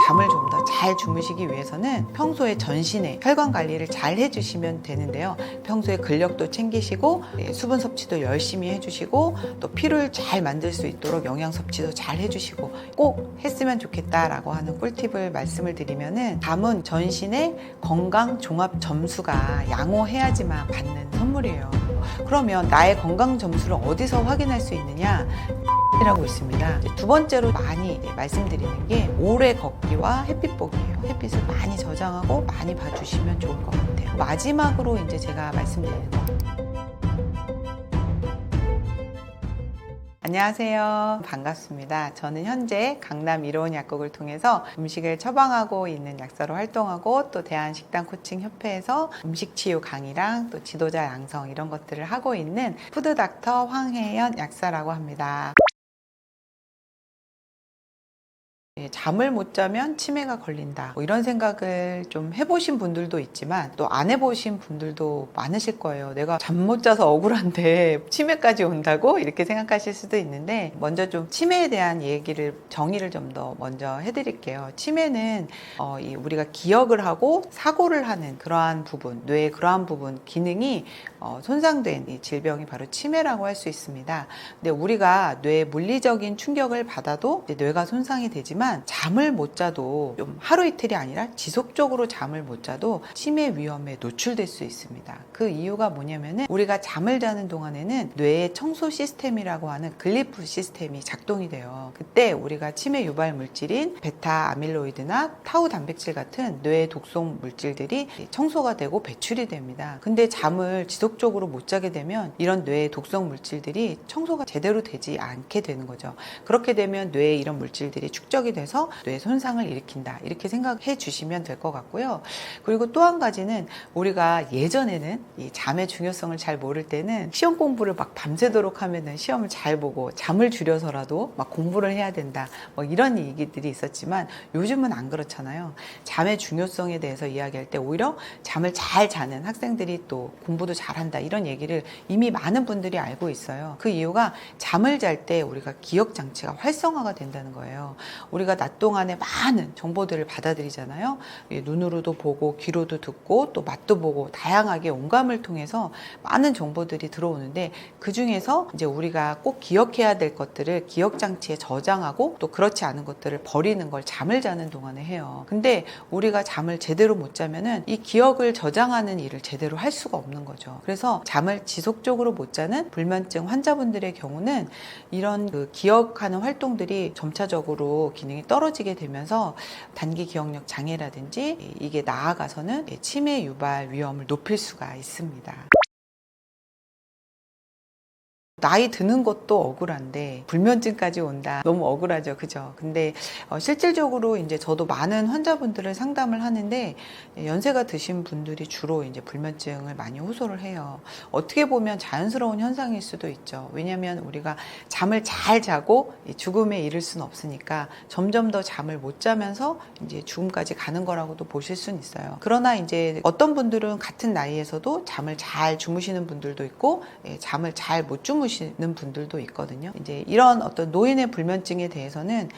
잠을 좀 더 잘 주무시기 위해서는 평소에 전신에 혈관 관리를 잘 해주시면 되는데요. 평소에 근력도 챙기시고 수분 섭취도 열심히 해주시고 또 피를 잘 만들 수 있도록 영양 섭취도 잘 해주시고 꼭 했으면 좋겠다라고 하는 꿀팁을 말씀을 드리면은, 잠은 전신의 건강 종합 점수가 양호해야지만 받는 선물이에요. 그러면 나의 건강 점수를 어디서 확인할 수 있느냐? 이라고 있습니다. 두 번째로 많이 말씀드리는 게 오래 걷기와 햇빛 보기예요. 햇빛을 많이 저장하고 많이 봐주시면 좋을 것 같아요. 마지막으로 이제 제가 말씀드리는 거. 안녕하세요. 반갑습니다. 저는 현재 강남 이로운 약국을 통해서 음식을 처방하고 있는 약사로 활동하고, 또 대한식단코칭협회에서 음식치유 강의랑 또 지도자 양성 이런 것들을 하고 있는 푸드닥터 황혜연 약사라고 합니다. 잠을 못 자면 치매가 걸린다, 뭐 이런 생각을 좀 해보신 분들도 있지만 또 안 해보신 분들도 많으실 거예요. 내가 잠 못 자서 억울한데 치매까지 온다고? 이렇게 생각하실 수도 있는데, 먼저 좀 치매에 대한 얘기를 정의를 좀 더 먼저 해드릴게요. 치매는 우리가 기억을 하고 사고를 하는 그러한 부분, 뇌의 그러한 부분 기능이 손상된 이 질병이 바로 치매라고 할 수 있습니다. 근데 우리가 뇌 물리적인 충격을 받아도 이제 뇌가 손상이 되지만, 잠을 못 자도 좀 하루 이틀이 아니라 지속적으로 잠을 못 자도 치매 위험에 노출될 수 있습니다. 그 이유가 뭐냐면은, 우리가 잠을 자는 동안에는 뇌의 청소 시스템이라고 하는 글리프 시스템이 작동이 돼요. 그때 우리가 치매 유발 물질인 베타 아밀로이드나 타우 단백질 같은 뇌의 독성 물질들이 청소가 되고 배출이 됩니다. 근데 잠을 지속적으로 못 자게 되면 이런 뇌의 독성 물질들이 청소가 제대로 되지 않게 되는 거죠. 그렇게 되면 뇌에 이런 물질들이 축적이 돼서 뇌 손상을 일으킨다, 이렇게 생각해 주시면 될 것 같고요. 그리고 또 한 가지는, 우리가 예전에는 이 잠의 중요성을 잘 모를 때는 시험 공부를 막 밤새도록 하면은 시험을 잘 보고 잠을 줄여서라도 막 공부를 해야 된다, 뭐 이런 얘기들이 있었지만 요즘은 안 그렇잖아요. 잠의 중요성에 대해서 이야기할 때 오히려 잠을 잘 자는 학생들이 또 공부도 잘한다, 이런 얘기를 이미 많은 분들이 알고 있어요. 그 이유가 잠을 잘 때 우리가 기억 장치가 활성화가 된다는 거예요. 우리가 낮 동안에 많은 정보들을 받아들이잖아요. 눈으로도 보고 귀로도 듣고 또 맛도 보고 다양하게 온감을 통해서 많은 정보들이 들어오는데, 그 중에서 이제 우리가 꼭 기억해야 될 것들을 기억 장치에 저장하고 또 그렇지 않은 것들을 버리는 걸 잠을 자는 동안에 해요. 근데 우리가 잠을 제대로 못 자면은 이 기억을 저장하는 일을 제대로 할 수가 없는 거죠. 그래서 잠을 지속적으로 못 자는 불면증 환자분들의 경우는 이런 그 기억하는 활동들이 점차적으로 기능이 떨어지게 되면서 단기 기억력 장애라든지 이게 나아가서는 치매 유발 위험을 높일 수가 있습니다. 나이 드는 것도 억울한데 불면증까지 온다, 너무 억울하죠, 그죠? 근데 실질적으로 이제 저도 많은 환자분들을 상담을 하는데, 연세가 드신 분들이 주로 이제 불면증을 많이 호소를 해요. 어떻게 보면 자연스러운 현상일 수도 있죠. 왜냐하면 우리가 잠을 잘 자고 죽음에 이를 수는 없으니까 점점 더 잠을 못 자면서 이제 죽음까지 가는 거라고도 보실 수는 있어요. 그러나 이제 어떤 분들은 같은 나이에서도 잠을 잘 주무시는 분들도 있고, 잠을 잘 못 주무시는 분들도 있거든요. 이제 이런 어떤 노인의 불면증에 대해서는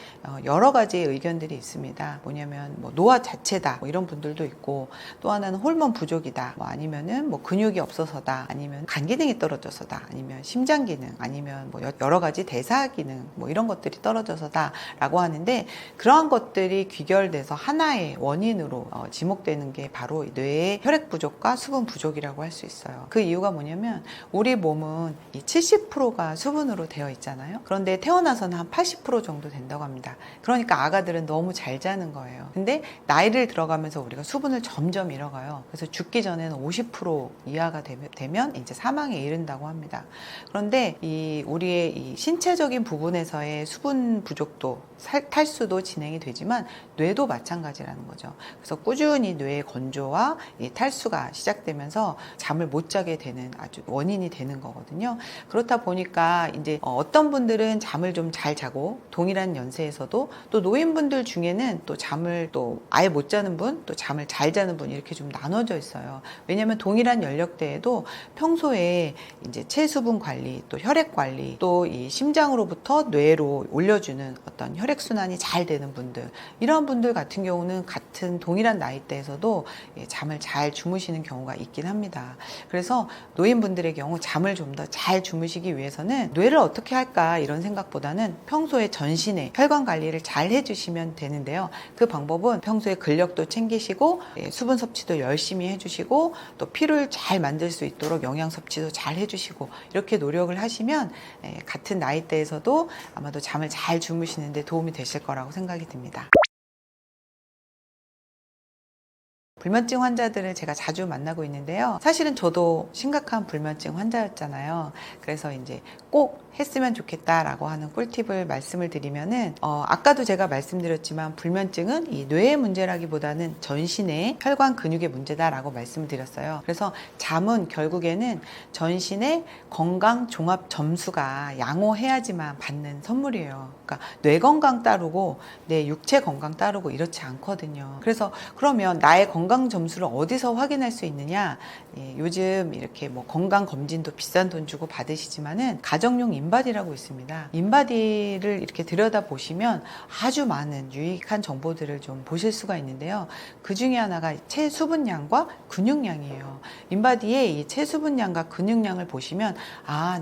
여러 가지 의견들이 있습니다. 뭐냐면 뭐 노화 자체다, 뭐 이런 분들도 있고, 또 하나는 호르몬 부족이다, 뭐 아니면은 뭐 근육이 없어서다, 아니면 간 기능이 떨어져서다, 아니면 심장 기능, 아니면 뭐 여러 가지 대사 기능, 뭐 이런 것들이 떨어져서다라고 하는데, 그러한 것들이 귀결돼서 하나의 원인으로 지목되는 게 바로 뇌의 혈액 부족과 수분 부족이라고 할 수 있어요. 그 이유가 뭐냐면, 우리 몸은 이 70%가 수분으로 되어 있잖아요. 그런데 태어나서는 한 80% 정도 된다고 합니다. 그러니까 아가들은 너무 잘 자는 거예요. 근데 나이를 들어가면서 우리가 수분을 점점 잃어가요. 그래서 죽기 전에는 50% 이하가 되면 이제 사망에 이른다고 합니다. 그런데 우리의 이 신체적인 부분에서의 수분 부족도, 탈수도 진행이 되지만 뇌도 마찬가지라는 거죠. 그래서 꾸준히 뇌의 건조와 이 탈수가 시작되면서 잠을 못 자게 되는 아주 원인이 되는 거거든요. 그렇다 그러다 보니까 이제 어떤 분들은 잠을 좀 잘 자고 동일한 연세에서도 또 노인분들 중에는 또 잠을 또 아예 못 자는 분, 또 잠을 잘 자는 분 이렇게 좀 나눠져 있어요. 왜냐하면 동일한 연령대에도 평소에 이제 체수분 관리, 또 혈액 관리, 또 이 심장으로부터 뇌로 올려주는 어떤 혈액 순환이 잘 되는 분들, 이런 분들 같은 경우는 같은 동일한 나이대에서도 잠을 잘 주무시는 경우가 있긴 합니다. 그래서 노인분들의 경우 잠을 좀 더 잘 주무시기 위해서는 뇌를 어떻게 할까 이런 생각보다는 평소에 전신에 혈관 관리를 잘 해주시면 되는데요. 그 방법은 평소에 근력도 챙기시고 수분 섭취도 열심히 해주시고 또 피를 잘 만들 수 있도록 영양 섭취도 잘 해주시고 이렇게 노력을 하시면 같은 나이대에서도 아마도 잠을 잘 주무시는데 도움이 되실 거라고 생각이 듭니다. 불면증 환자들을 제가 자주 만나고 있는데요. 사실은 저도 심각한 불면증 환자였잖아요. 그래서 이제 꼭 했으면 좋겠다라고 하는 꿀팁을 말씀을 드리면은 아까도 제가 말씀드렸지만 불면증은 이 뇌의 문제라기보다는 전신의 혈관 근육의 문제다라고 말씀을 드렸어요. 그래서 잠은 결국에는 전신의 건강 종합 점수가 양호해야지만 받는 선물이에요. 그러니까 뇌 건강 따르고 내 육체 건강 따르고 이렇지 않거든요. 그래서 그러면 나의 건강 점수를 어디서 확인할 수 있느냐? 요즘 이렇게 뭐 건강 검진도 비싼 돈 주고 받으시지만은 가정용 인바디라고 있습니다. 인바디를 이렇게 들여다 보시면 아주 많은 유익한 정보들을 좀 보실 수가 있는데요. 그 중에 하나가 체수분량과 근육량이에요. 인바디에 이 체수분량과 근육량을 보시면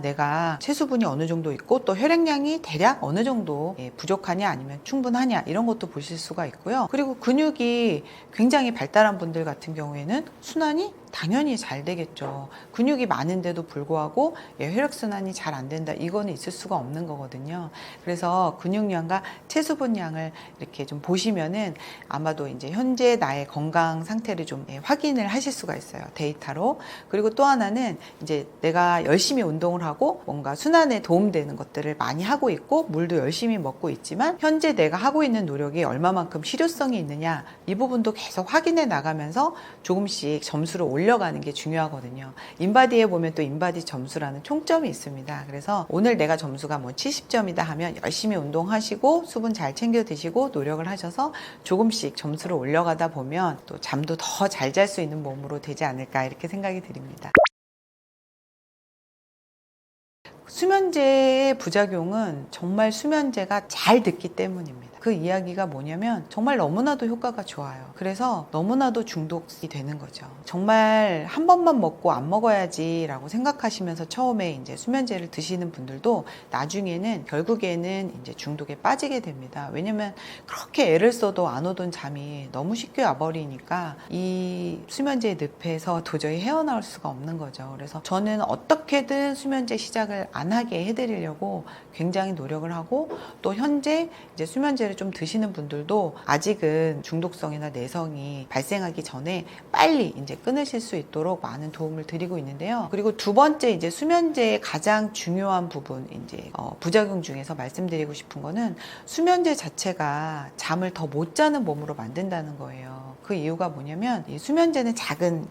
내가 체수분이 어느 정도 있고 또 혈액량이 대략 어느 정도 부족하냐 아니면 충분하냐 이런 것도 보실 수가 있고요. 그리고 근육이 굉장히 발달한 분들 같은 경우에는 순환이 당연히 잘 되겠죠. 근육이 많은데도 불구하고 혈액순환이 잘 안 된다. 이거는 있을 수가 없는 거거든요. 그래서 근육량과 체수분량을 이렇게 좀 보시면은 아마도 이제 현재 나의 건강 상태를 좀 확인을 하실 수가 있어요. 데이터로. 그리고 또 하나는 이제 내가 열심히 운동을 하고 뭔가 순환에 도움되는 것들을 많이 하고 있고 물도 열심히 먹고 있지만 현재 내가 하고 있는 노력이 얼마만큼 실효성이 있느냐 이 부분도 계속 확인해 나가면서 조금씩 점수를 올려가는 게 중요하거든요. 인바디에 보면 또 인바디 점수라는 총점이 있습니다. 그래서 오늘 내가 점수가 뭐 70점이다 하면 열심히 운동하시고 수분 잘 챙겨 드시고 노력을 하셔서 조금씩 점수를 올려가다 보면 또 잠도 더 잘 잘 수 있는 몸으로 되지 않을까 이렇게 생각이 드립니다. 수면제의 부작용은 정말 수면제가 잘 듣기 때문입니다. 그 이야기가 뭐냐면 정말 너무나도 효과가 좋아요. 그래서 너무나도 중독이 되는 거죠. 정말 한 번만 먹고 안 먹어야지 라고 생각하시면서 처음에 이제 수면제를 드시는 분들도 나중에는 결국에는 이제 중독에 빠지게 됩니다. 왜냐면 그렇게 애를 써도 안 오던 잠이 너무 쉽게 와버리니까 이 수면제 늪에서 도저히 헤어나올 수가 없는 거죠. 그래서 저는 어떻게든 수면제 시작을 안 하게 해드리려고 굉장히 노력을 하고 또 현재 이제 수면제를 좀 드시는 분들도 아직은 중독성이나 내성이 발생하기 전에 빨리 이제 끊으실 수 있도록 많은 도움을 드리고 있는데요. 그리고 두 번째 이제 수면제의 가장 중요한 부분 이제 부작용 중에서 말씀드리고 싶은 거는 수면제 자체가 잠을 더 못 자는 몸으로 만든다는 거예요. 그 이유가 뭐냐면 이 수면제는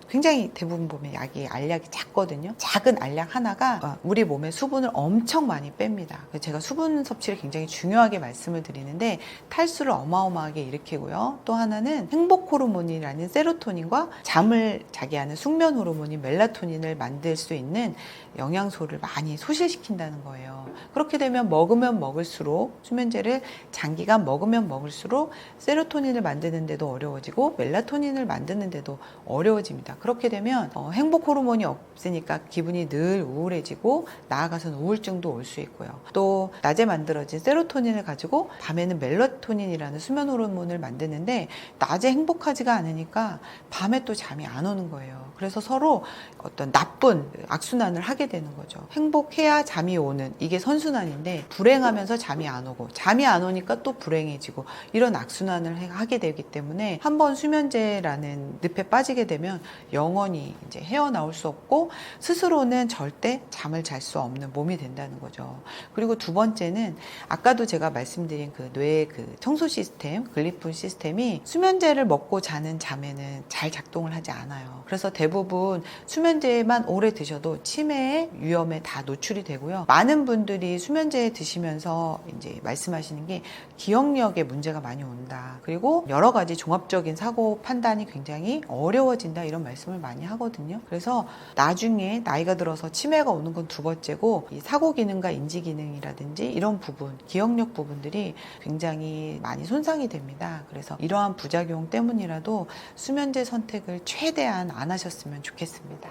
굉장히 대부분 보면 알약이 작거든요. 작은 알약 하나가 우리 몸에 수분을 엄청 많이 뺍니다. 제가 수분 섭취를 굉장히 중요하게 말씀을 드리는데 탈수를 어마어마하게 일으키고요. 또 하나는 행복 호르몬이라는 세로토닌과 잠을 자게 하는 숙면 호르몬인 멜라토닌을 만들 수 있는 영양소를 많이 소실시킨다는 거예요. 그렇게 되면 먹으면 먹을수록 수면제를 장기간 먹으면 먹을수록 세로토닌을 만드는데도 어려워지고 멜라토닌을 만드는데도 어려워집니다. 그렇게 되면 행복 호르몬이 없으니까 기분이 늘 우울해지고 나아가서는 우울증도 올 수 있고요. 또 낮에 만들어진 세로토닌을 가지고 밤에는 멜라토닌이라는 수면 호르몬을 만드는데 낮에 행복하지가 않으니까 밤에 또 잠이 안 오는 거예요. 그래서 서로 어떤 나쁜 악순환을 하게 되는 거죠. 행복해야 잠이 오는 이게 선순환인데 불행하면서 잠이 안 오고 잠이 안 오니까 또 불행해지고 이런 악순환을 하게 되기 때문에 한번 수면 수면제라는 늪에 빠지게 되면 영원히 이제 헤어나올 수 없고 스스로는 절대 잠을 잘 수 없는 몸이 된다는 거죠. 그리고 두 번째는 아까도 제가 말씀드린 그 뇌의 그 청소 시스템, 글리폰 시스템이 수면제를 먹고 자는 잠에는 잘 작동을 하지 않아요. 그래서 대부분 수면제만 오래 드셔도 치매의 위험에 다 노출이 되고요. 많은 분들이 수면제 드시면서 이제 말씀하시는 게 기억력에 문제가 많이 온다. 그리고 여러 가지 종합적인 사고 판단이 굉장히 어려워진다. 이런 말씀을 많이 하거든요. 그래서 나중에 나이가 들어서 치매가 오는 건 두 번째고 이 사고 기능과 인지 기능이라든지 이런 부분, 기억력 부분들이 굉장히 많이 손상이 됩니다. 그래서 이러한 부작용 때문이라도 수면제 선택을 최대한 안 하셨으면 좋겠습니다.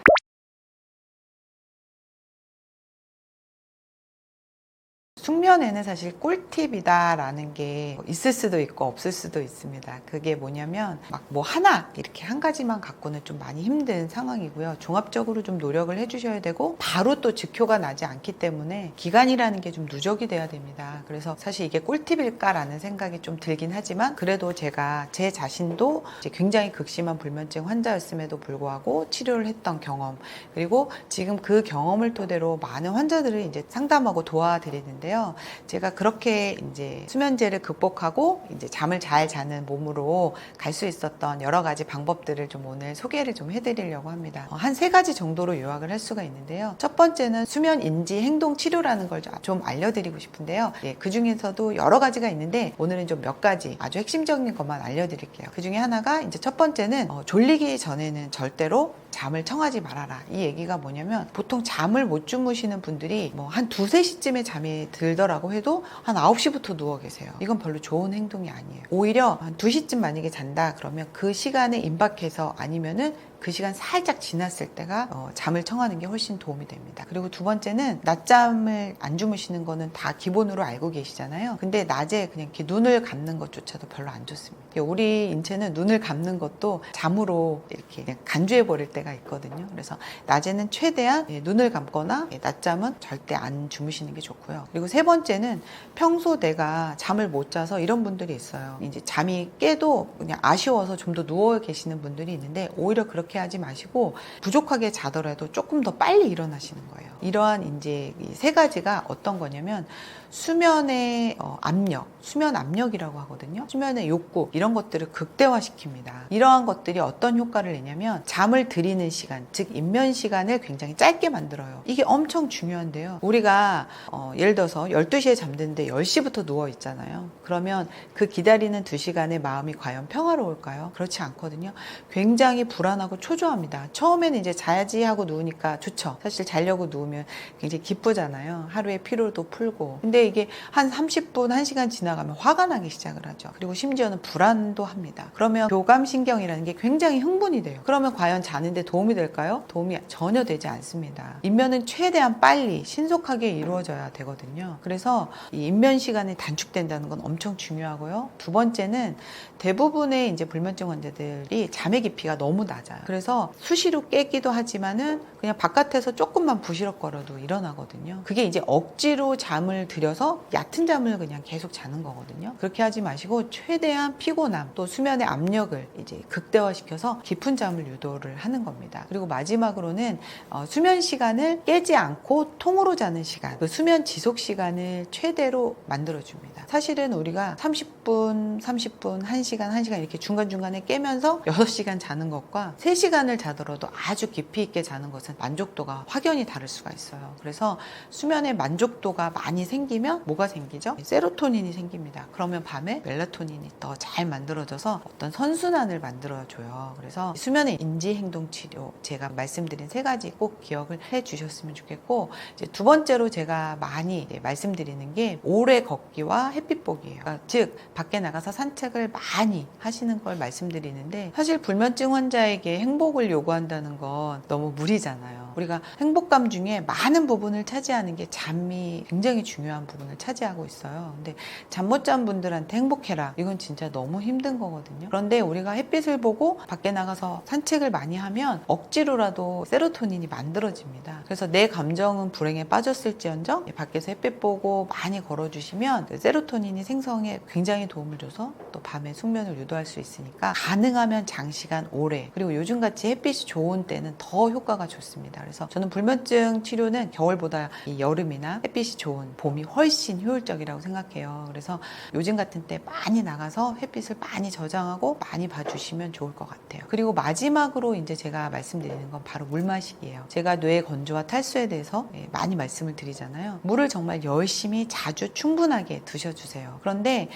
숙면에는 사실 꿀팁이다라는 게 있을 수도 있고 없을 수도 있습니다. 그게 뭐냐면 막 뭐 하나 이렇게 한 가지만 갖고는 좀 많이 힘든 상황이고요. 종합적으로 좀 노력을 해주셔야 되고 바로 또 즉효가 나지 않기 때문에 기간이라는 게 좀 누적이 돼야 됩니다. 그래서 사실 이게 꿀팁일까라는 생각이 좀 들긴 하지만 그래도 제가 제 자신도 이제 굉장히 극심한 불면증 환자였음에도 불구하고 치료를 했던 경험 그리고 지금 그 경험을 토대로 많은 환자들을 이제 상담하고 도와드리는데요. 제가 그렇게 이제 수면제를 극복하고 이제 잠을 잘 자는 몸으로 갈 수 있었던 여러 가지 방법들을 좀 오늘 소개를 좀 해드리려고 합니다. 한 3가지 정도로 요약을 할 수가 있는데요. 첫 번째는 수면 인지 행동 치료라는 걸 좀 알려드리고 싶은데요. 그 중에서도 여러 가지가 있는데 오늘은 좀 몇 가지 아주 핵심적인 것만 알려드릴게요. 그 중에 하나가 이제 첫 번째는 졸리기 전에는 절대로 잠을 청하지 말아라. 이 얘기가 뭐냐면 보통 잠을 못 주무시는 분들이 뭐 한 2, 3시쯤에 잠이 들더라고 해도 한 9시부터 누워 계세요. 이건 별로 좋은 행동이 아니에요. 오히려 한 2시쯤 만약에 잔다 그러면 그 시간에 임박해서 아니면은 그 시간 살짝 지났을 때가 잠을 청하는 게 훨씬 도움이 됩니다. 그리고 두 번째는 낮잠을 안 주무시는 거는 다 기본으로 알고 계시잖아요. 근데 낮에 그냥 이렇게 눈을 감는 것조차도 별로 안 좋습니다. 우리 인체는 눈을 감는 것도 잠으로 이렇게 그냥 간주해 버릴 때가 있거든요. 그래서 낮에는 최대한 눈을 감거나 낮잠은 절대 안 주무시는 게 좋고요. 그리고 세 번째는 평소 내가 잠을 못 자서 이런 분들이 있어요. 이제 잠이 깨도 그냥 아쉬워서 좀 더 누워 계시는 분들이 있는데 오히려 그렇게 하지 마시고 부족하게 자더라도 조금 더 빨리 일어나시는 거예요. 이러한 이제 이 3가지가 어떤 거냐면 수면의 압력, 수면 압력이라고 하거든요. 수면의 욕구 이런 것들을 극대화시킵니다. 이러한 것들이 어떤 효과를 내냐면 잠을 들이는 시간, 즉 인면 시간을 굉장히 짧게 만들어요. 이게 엄청 중요한데요. 우리가 예를 들어서 12시에 잠드는데 10시부터 누워 있잖아요. 그러면 그 기다리는 2시간의 마음이 과연 평화로울까요? 그렇지 않거든요. 굉장히 불안하고 초조합니다. 처음에는 이제 자야지 하고 누우니까 좋죠. 사실 자려고 누우면 굉장히 기쁘잖아요. 하루의 피로도 풀고. 근데 이게 한 30분, 1시간 지나가면 화가 나기 시작을 하죠. 그리고 심지어는 불안도 합니다. 그러면 교감신경이라는 게 굉장히 흥분이 돼요. 그러면 과연 자는데 도움이 될까요? 도움이 전혀 되지 않습니다. 인면은 최대한 빨리 신속하게 이루어져야 되거든요. 그래서 이 인면 시간이 단축된다는 건 엄청 중요하고요. 두 번째는 대부분의 이제 불면증 환자들이 잠의 깊이가 너무 낮아요. 그래서 수시로 깨기도 하지만은 그냥 바깥에서 조금만 부시럭거려도 일어나거든요. 그게 이제 억지로 잠을 들여서 얕은 잠을 그냥 계속 자는 거거든요. 그렇게 하지 마시고 최대한 피곤함 또 수면의 압력을 이제 극대화시켜서 깊은 잠을 유도를 하는 겁니다. 그리고 마지막으로는 수면 시간을 깨지 않고 통으로 자는 시간, 그 수면 지속 시간을 최대로 만들어줍니다. 사실은 우리가 30분, 1시간 이렇게 중간중간에 깨면서 6시간 자는 것과 3시간을 자더라도 아주 깊이 있게 자는 것은 만족도가 확연히 다를 수가 있어요. 그래서 수면의 만족도가 많이 생기면 뭐가 생기죠? 세로토닌이 생깁니다. 그러면 밤에 멜라토닌이 더 잘 만들어져서 어떤 선순환을 만들어줘요. 그래서 수면의 인지행동치료 제가 말씀드린 3가지 꼭 기억을 해주셨으면 좋겠고 이제 두 번째로 제가 많이 말씀드리는 게 오래 걷기와 햇빛 보기예요. 그러니까 즉 밖에 나가서 산책을 많이 하시는 걸 말씀드리는데 사실 불면증 환자에게 행복을 요구한다는 건 너무 무리잖아요. 우리가 행복감 중에 많은 부분을 차지하는 게 잠이 굉장히 중요한 부분을 차지하고 있어요. 근데 잠 못 잔 분들한테 행복해라. 이건 진짜 너무 힘든 거거든요. 그런데 우리가 햇빛을 보고 밖에 나가서 산책을 많이 하면 억지로라도 세로토닌이 만들어집니다. 그래서 내 감정은 불행에 빠졌을지언정 밖에서 햇빛 보고 많이 걸어주시면 그 세로토닌이 생성에 굉장히 도움을 줘서 또 밤에 숙면을 유도할 수 있으니까 가능하면 장시간 오래, 그리고 요즘같이 햇빛이 좋은 때는 더 효과가 좋습니다. 그래서 저는 불면증 치료는 겨울보다 이 여름이나 햇빛이 좋은 봄이 훨씬 효율적이라고 생각해요. 그래서 요즘 같은 때 많이 나가서 햇빛을 많이 저장하고 많이 봐주시면 좋을 것 같아요. 그리고 마지막으로 이제 제가 말씀드리는 건 바로 물 마시기예요. 제가 뇌 건조와 탈수에 대해서 많이 말씀을 드리잖아요. 물을 정말 열심히 자주 충분하게 드셔주세요. 그런데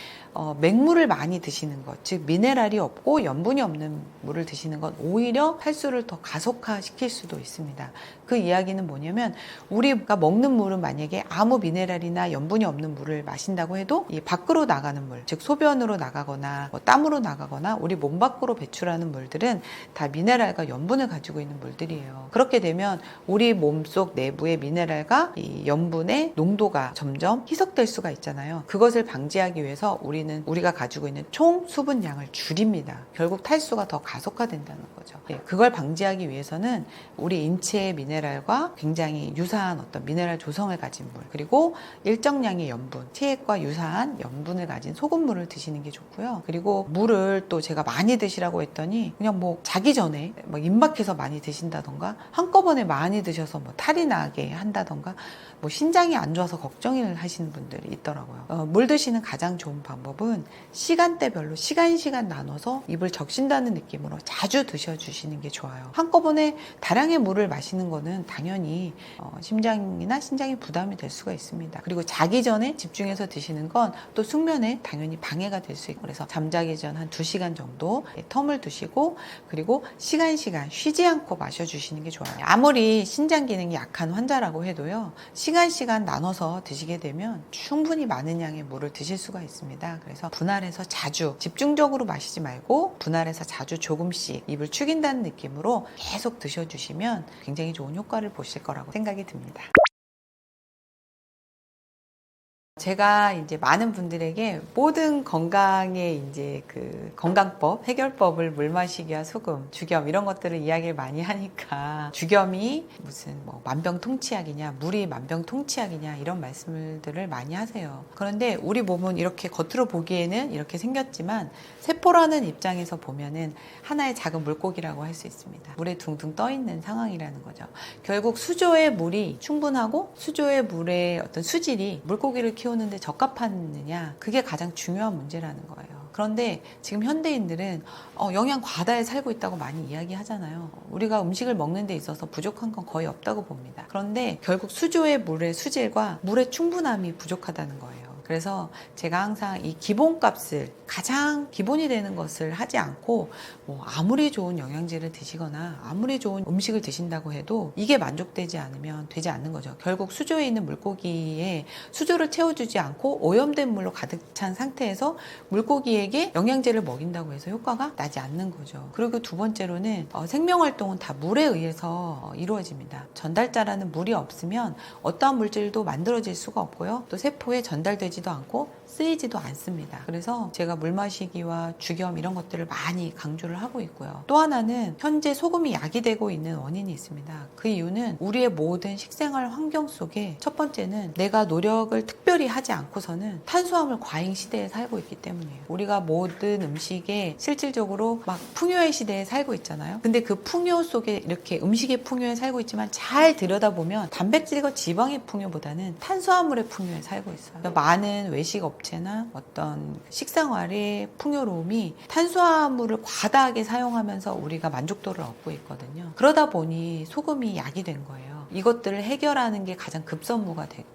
맹물을 많이 드시는 것, 즉 미네랄이 없고 염분이 없는 물을 드시는 건 오히려 탈수를 더 가속화시킬 수도 있습니다. 그 이야기는 뭐냐면 우리가 먹는 물은 만약에 아무 미네랄이나 염분이 없는 물을 마신다고 해도 이 밖으로 나가는 물, 즉 소변으로 나가거나 땀으로 나가거나 우리 몸 밖으로 배출하는 물들은 다 미네랄과 염분을 가지고 있는 물들이에요. 그렇게 되면 우리 몸속 내부의 미네랄과 이 염분의 농도가 점점 희석될 수가 있잖아요. 그것을 방지하기 위해서 우리가 가지고 있는 총 수분량을 줄입니다. 결국 탈수가 더 가속화된다는 거죠. 그걸 방지하기 위해서는 우리 인체의 미네랄과 굉장히 유사한 어떤 미네랄 조성을 가진 물, 그리고 일정량의 염분, 체액과 유사한 염분을 가진 소금물을 드시는 게 좋고요. 그리고 물을 또 제가 많이 드시라고 했더니 그냥 뭐 자기 전에 막 입막해서 많이 드신다던가 한꺼번에 많이 드셔서 뭐 탈이 나게 한다던가 뭐 신장이 안 좋아서 걱정을 하시는 분들이 있더라고요. 물 드시는 가장 좋은 방법은 시간대별로 시간 나눠서 입을 적신다는 느낌으로 자주 드셔주시는 게 좋아요. 한꺼번에 다량의 물을 마시는 거는 당연히 심장이나 신장에 부담이 될 수가 있습니다. 그리고 자기 전에 집중해서 드시는 건 또 숙면에 당연히 방해가 될 수 있고, 그래서 잠자기 전 한 2시간 정도 텀을 두시고, 그리고 시간 쉬지 않고 마셔주시는 게 좋아요. 아무리 신장 기능이 약한 환자라고 해도요, 시간 나눠서 드시게 되면 충분히 많은 양의 물을 드실 수가 있습니다. 그래서 분할해서 자주, 집중적으로 마시지 말고 분할해서 자주 조금씩 입을 축인다는 느낌으로 계속 드셔주시면 굉장히 좋은 효과를 보실 거라고 생각이 듭니다. 제가 이제 많은 분들에게 모든 건강의 이제 그 건강법, 해결법을 물 마시기와 소금, 죽염 이런 것들을 이야기를 많이 하니까 죽염이 무슨 뭐 만병통치약이냐, 물이 만병통치약이냐 이런 말씀들을 많이 하세요. 그런데 우리 몸은 이렇게 겉으로 보기에는 이렇게 생겼지만 세포라는 입장에서 보면은 하나의 작은 물고기라고 할 수 있습니다. 물에 둥둥 떠 있는 상황이라는 거죠. 결국 수조의 물이 충분하고 수조의 물의 어떤 수질이 물고기를 키우는데 적합하느냐, 그게 가장 중요한 문제라는 거예요. 그런데 지금 현대인들은 영양 과다에 살고 있다고 많이 이야기하잖아요. 우리가 음식을 먹는 데 있어서 부족한 건 거의 없다고 봅니다. 그런데 결국 수조의 물의 수질과 물의 충분함이 부족하다는 거예요. 그래서 제가 항상 이 기본값을, 가장 기본이 되는 것을 하지 않고 뭐 아무리 좋은 영양제를 드시거나 아무리 좋은 음식을 드신다고 해도 이게 만족되지 않으면 되지 않는 거죠. 결국 수조에 있는 물고기에 수조를 채워주지 않고 오염된 물로 가득 찬 상태에서 물고기에게 영양제를 먹인다고 해서 효과가 나지 않는 거죠. 그리고 두 번째로는 생명활동은 다 물에 의해서 이루어집니다. 전달자라는 물이 없으면 어떠한 물질도 만들어질 수가 없고요. 또 세포에 전달되지 않고 쓰이지도 않습니다. 그래서 제가 물 마시기와 죽염 이런 것들을 많이 강조를 하고 있고요. 또 하나는 현재 소금이 약이 되고 있는 원인이 있습니다. 그 이유는 우리의 모든 식생활 환경 속에 첫 번째는 내가 노력을 특별히 하지 않고서는 탄수화물 과잉 시대에 살고 있기 때문이에요. 우리가 모든 음식에 실질적으로 막 풍요의 시대에 살고 있잖아요. 근데 그 풍요 속에 이렇게 음식의 풍요에 살고 있지만 잘 들여다보면 단백질과 지방의 풍요보다는 탄수화물의 풍요에 살고 있어요. 많은 외식 업체나 어떤 식생활의 풍요로움이 탄수화물을 과다하게 사용하면서 우리가 만족도를 얻고 있거든요. 그러다 보니 소금이 약이 된 거예요. 이것들을 해결하는 게 가장 급선무가 되고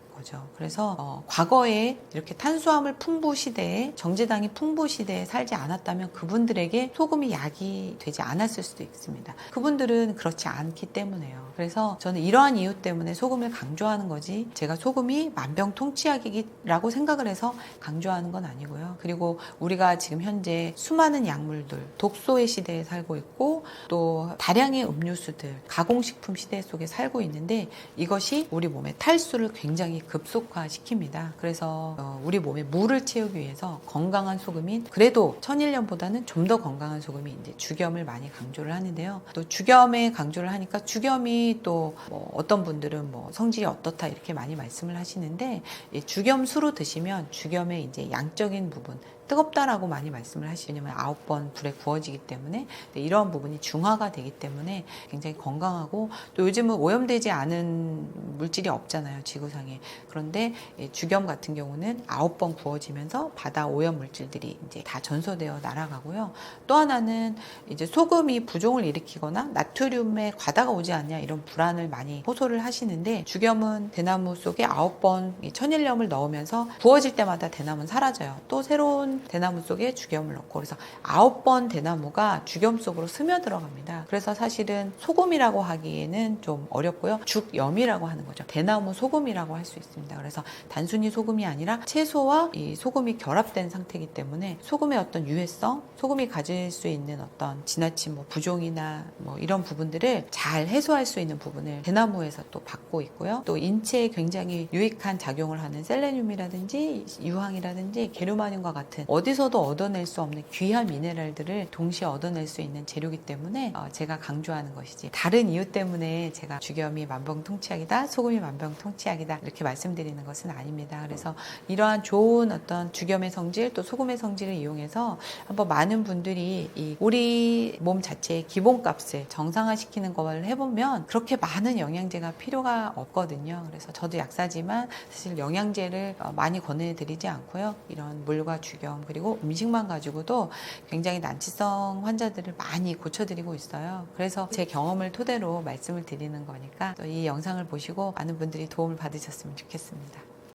그래서 과거에 이렇게 탄수화물 풍부 시대에, 정제당이 풍부 시대에 살지 않았다면 그분들에게 소금이 약이 되지 않았을 수도 있습니다. 그분들은 그렇지 않기 때문에요. 그래서 저는 이러한 이유 때문에 소금을 강조하는 거지, 제가 소금이 만병통치약이라고 생각을 해서 강조하는 건 아니고요. 그리고 우리가 지금 현재 수많은 약물들, 독소의 시대에 살고 있고 또 다량의 음료수들, 가공식품 시대 속에 살고 있는데 이것이 우리 몸의 탈수를 굉장히 급속화시킵니다. 그래서 우리 몸에 물을 채우기 위해서 건강한 소금인 그래도 천일염보다는 좀 더 건강한 소금이 이제 죽염을 많이 강조를 하는데요. 또 죽염에 강조를 하니까 죽염이 또 뭐 어떤 분들은 뭐 성질이 어떻다 이렇게 많이 말씀을 하시는데 죽염수로 드시면 죽염의 이제 양적인 부분 뜨겁다라고 많이 말씀을 하시죠. 왜냐면 9번 불에 구워지기 때문에 이러한 부분이 중화가 되기 때문에 굉장히 건강하고 또 요즘은 오염되지 않은 물질이 없잖아요. 지구상에. 그런데 죽염 같은 경우는 9번 구워지면서 바다 오염 물질들이 이제 다 전소되어 날아가고요. 또 하나는 이제 소금이 부종을 일으키거나 나트륨의 과다가 오지 않냐 이런 불안을 많이 호소를 하시는데 죽염은 대나무 속에 9번 천일염을 넣으면서 구워질 때마다 대나무는 사라져요. 또 새로운 대나무 속에 죽염을 넣고 그래서 9번 대나무가 죽염 속으로 스며들어갑니다. 그래서 사실은 소금이라고 하기에는 좀 어렵고요. 죽염이라고 하는 거죠. 대나무 소금이라고 할 수 있습니다. 그래서 단순히 소금이 아니라 채소와 이 소금이 결합된 상태이기 때문에 소금의 어떤 유해성, 소금이 가질 수 있는 어떤 지나친 뭐 부종이나 뭐 이런 부분들을 잘 해소할 수 있는 부분을 대나무에서 또 받고 있고요. 또 인체에 굉장히 유익한 작용을 하는 셀레늄이라든지 유황이라든지 게르마늄과 같은 어디서도 얻어낼 수 없는 귀한 미네랄들을 동시에 얻어낼 수 있는 재료이기 때문에 제가 강조하는 것이지 다른 이유 때문에 제가 죽염이 만병통치약이다, 소금이 만병통치약이다 이렇게 말씀드리는 것은 아닙니다. 그래서 이러한 좋은 어떤 죽염의 성질 또 소금의 성질을 이용해서 한번 많은 분들이 이 우리 몸 자체의 기본값을 정상화시키는 걸 해보면 그렇게 많은 영양제가 필요가 없거든요. 그래서 저도 약사지만 사실 영양제를 많이 권해드리지 않고요. 이런 물과 죽염 그리고 음식만 가지고도 굉장히 난치성 환자들을 많이 고쳐드리고 있어요. 그래서 제 경험을 토대로 말씀을 드리는 거니까 또 이 영상을 보시고 많은 분들이 도움을 받으셨으면 좋겠습니다.